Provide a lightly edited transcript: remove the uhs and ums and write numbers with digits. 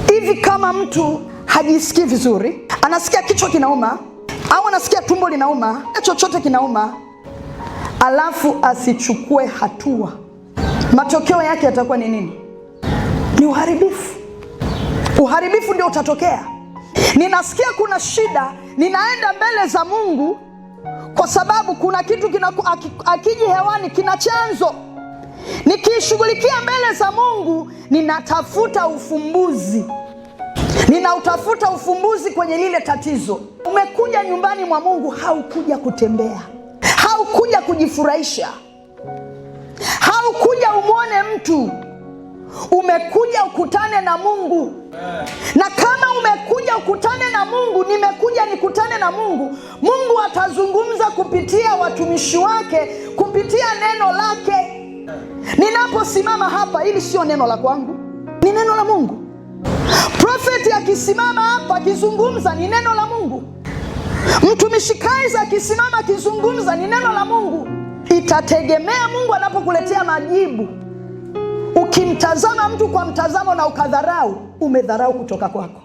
Hivi kama mtu hajisikii vizuri, anasikia kichwa kinauma au anasikia tumbo linauma, chochote kinauma, alafu asichukue hatua, matokeo yake yatakuwa ni nini? Ni uharibifu. Uharibifu ndio utatokea. Ninasikia kuna shida, ninaenda mbele za Mungu kwa sababu kuna kitu akiji hewani kina chanzo. Nikishughulikia mbele za Mungu, ninatafuta ufumbuzi. Ninautafuta ufumbuzi kwenye lile tatizo. Umekuja nyumbani mwa Mungu, haukuja kutembea, haukuja kujifurahisha, haukuja umwone mtu. Umekuja ukutane na Mungu. Na kama umekuja ukutane na Mungu, nimekuja nikutane na Mungu, Mungu atazungumza kupitia watumishi wake, kupitia neno lake. Ninaposimama hapa, hili sio neno la kwangu, ni neno la Mungu. Profeti akisimama hapa akizungumza, ni neno la Mungu. Mtumishi Kaiza akisimama akizungumza, ni neno la Mungu. Itategemea Mungu anapokuletea majibu. Ukimtazama mtu kwa mtazamo na ukadharau, umedharau kutoka kwako.